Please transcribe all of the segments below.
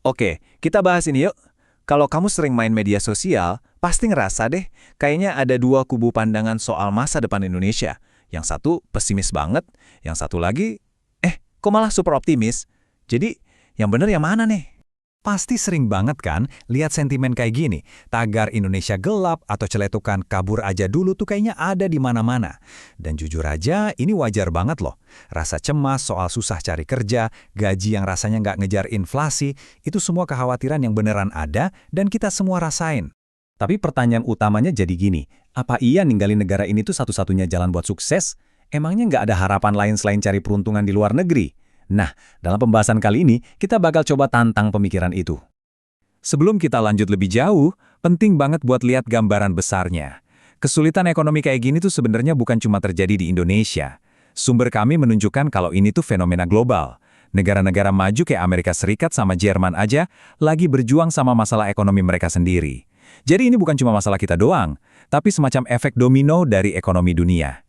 Oke, kita bahas ini yuk. Kalau kamu sering main media sosial, pasti ngerasa deh, kayaknya ada dua kubu pandangan soal masa depan Indonesia. Yang satu pesimis banget, yang satu lagi, kok malah super optimis? Jadi, yang bener yang mana nih? Pasti sering banget kan lihat sentimen kayak gini, tagar Indonesia gelap atau celetukan kabur aja dulu tuh kayaknya ada di mana-mana. Dan jujur aja ini wajar banget loh. Rasa cemas soal susah cari kerja, gaji yang rasanya nggak ngejar inflasi, itu semua kekhawatiran yang beneran ada dan kita semua rasain. Tapi pertanyaan utamanya jadi gini, apa iya ninggalin negara ini tuh satu-satunya jalan buat sukses? Emangnya nggak ada harapan lain selain cari peruntungan di luar negeri? Nah, dalam pembahasan kali ini, kita bakal coba tantang pemikiran itu. Sebelum kita lanjut lebih jauh, penting banget buat lihat gambaran besarnya. Kesulitan ekonomi kayak gini tuh sebenarnya bukan cuma terjadi di Indonesia. Sumber kami menunjukkan kalau ini tuh fenomena global. Negara-negara maju kayak Amerika Serikat sama Jerman aja lagi berjuang sama masalah ekonomi mereka sendiri. Jadi ini bukan cuma masalah kita doang, tapi semacam efek domino dari ekonomi dunia.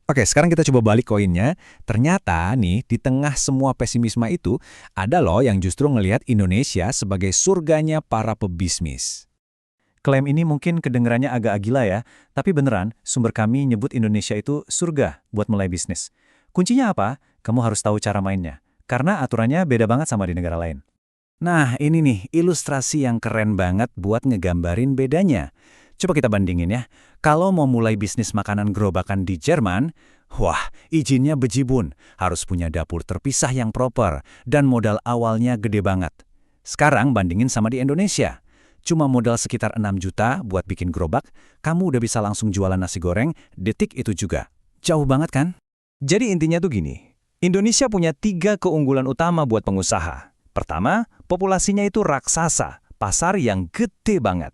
Oke, sekarang kita coba balik koinnya. Ternyata nih, di tengah semua pesimisme itu, ada loh yang justru ngelihat Indonesia sebagai surganya para pebisnis. Klaim ini mungkin kedengarannya agak gila ya, tapi beneran, sumber kami nyebut Indonesia itu surga buat mulai bisnis. Kuncinya apa? Kamu harus tahu cara mainnya, karena aturannya beda banget sama di negara lain. Nah, ini nih, ilustrasi yang keren banget buat ngegambarin bedanya. Coba kita bandingin ya. Kalau mau mulai bisnis makanan gerobakan di Jerman, wah, izinnya bejibun. Harus punya dapur terpisah yang proper, dan modal awalnya gede banget. Sekarang bandingin sama di Indonesia. Cuma modal sekitar 6 juta buat bikin gerobak, kamu udah bisa langsung jualan nasi goreng, detik itu juga. Jauh banget kan? Jadi intinya tuh gini, Indonesia punya 3 keunggulan utama buat pengusaha. Pertama, populasinya itu raksasa, pasar yang gede banget.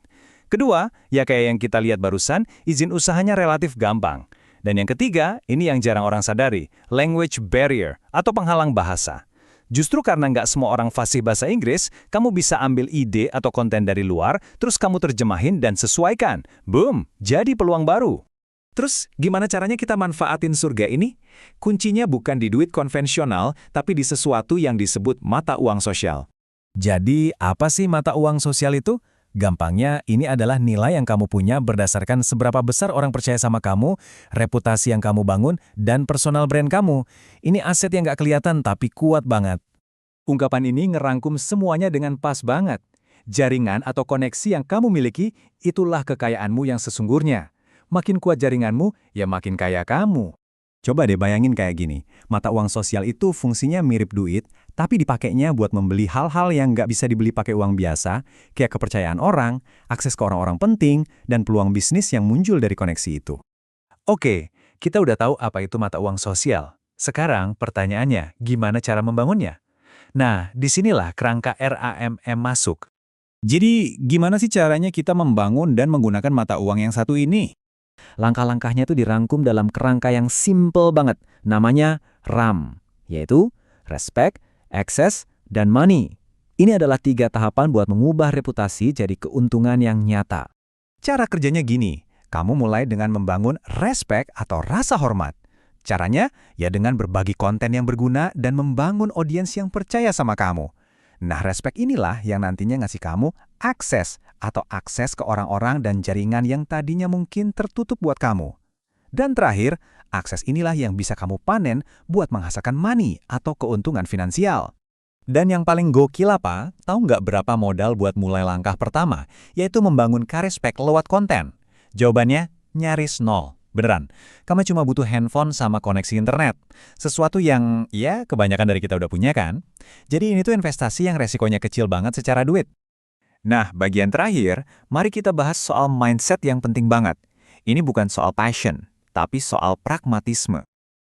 Kedua, ya kayak yang kita lihat barusan, izin usahanya relatif gampang. Dan yang ketiga, ini yang jarang orang sadari, language barrier atau penghalang bahasa. Justru karena nggak semua orang fasih bahasa Inggris, kamu bisa ambil ide atau konten dari luar, terus kamu terjemahin dan sesuaikan. Boom, jadi peluang baru. Terus, gimana caranya kita manfaatin surga ini? Kuncinya bukan di duit konvensional, tapi di sesuatu yang disebut mata uang sosial. Jadi, apa sih mata uang sosial itu? Gampangnya, ini adalah nilai yang kamu punya berdasarkan seberapa besar orang percaya sama kamu, reputasi yang kamu bangun, dan personal brand kamu. Ini aset yang nggak kelihatan tapi kuat banget. Ungkapan ini ngerangkum semuanya dengan pas banget. Jaringan atau koneksi yang kamu miliki, itulah kekayaanmu yang sesungguhnya. Makin kuat jaringanmu, ya makin kaya kamu. Coba deh bayangin kayak gini, mata uang sosial itu fungsinya mirip duit, tapi dipakainya buat membeli hal-hal yang nggak bisa dibeli pakai uang biasa, kayak kepercayaan orang, akses ke orang-orang penting, dan peluang bisnis yang muncul dari koneksi itu. Oke, kita udah tahu apa itu mata uang sosial. Sekarang pertanyaannya, gimana cara membangunnya? Nah, disinilah kerangka RAMM masuk. Jadi, gimana sih caranya kita membangun dan menggunakan mata uang yang satu ini? Langkah-langkahnya itu dirangkum dalam kerangka yang simple banget, namanya RAM, yaitu Respect, Access, dan Money. Ini adalah 3 tahapan buat mengubah reputasi jadi keuntungan yang nyata. Cara kerjanya gini, kamu mulai dengan membangun respect atau rasa hormat. Caranya, ya dengan berbagi konten yang berguna dan membangun audiens yang percaya sama kamu. Nah, respect inilah yang nantinya ngasih kamu akses atau akses ke orang-orang dan jaringan yang tadinya mungkin tertutup buat kamu. Dan terakhir, akses inilah yang bisa kamu panen buat menghasilkan money atau keuntungan finansial. Dan yang paling gokil apa? Tahu nggak berapa modal buat mulai langkah pertama? Yaitu membangun respect lewat konten. Jawabannya, nyaris nol. Beneran, kamu cuma butuh handphone sama koneksi internet. Sesuatu yang, ya, kebanyakan dari kita udah punya kan? Jadi ini tuh investasi yang resikonya kecil banget secara duit. Nah, bagian terakhir, mari kita bahas soal mindset yang penting banget. Ini bukan soal passion, tapi soal pragmatisme.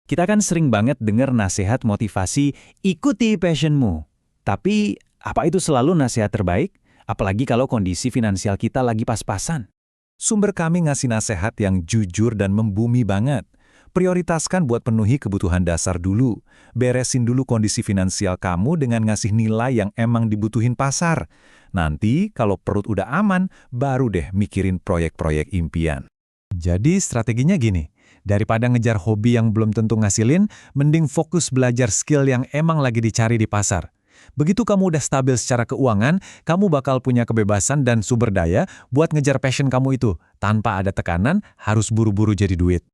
Kita kan sering banget dengar nasihat motivasi, ikuti passionmu. Tapi, apa itu selalu nasihat terbaik? Apalagi kalau kondisi finansial kita lagi pas-pasan. Sumber kami ngasih nasihat yang jujur dan membumi banget. Prioritaskan buat penuhi kebutuhan dasar dulu. Beresin dulu kondisi finansial kamu dengan ngasih nilai yang emang dibutuhin pasar. Nanti kalau perut udah aman, baru deh mikirin proyek-proyek impian. Jadi strateginya gini, daripada ngejar hobi yang belum tentu ngasilin, mending fokus belajar skill yang emang lagi dicari di pasar. Begitu kamu udah stabil secara keuangan, kamu bakal punya kebebasan dan sumber daya buat ngejar passion kamu itu, tanpa ada tekanan harus buru-buru jadi duit.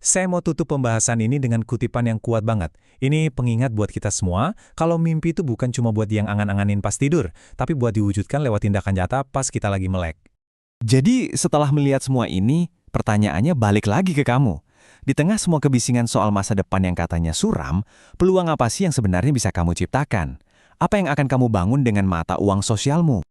Saya mau tutup pembahasan ini dengan kutipan yang kuat banget. Ini pengingat buat kita semua, kalau mimpi itu bukan cuma buat yang angan-anganin pas tidur, tapi buat diwujudkan lewat tindakan nyata pas kita lagi melek. Jadi setelah melihat semua ini, pertanyaannya balik lagi ke kamu. Di tengah semua kebisingan soal masa depan yang katanya suram, peluang apa sih yang sebenarnya bisa kamu ciptakan? Apa yang akan kamu bangun dengan mata uang sosialmu?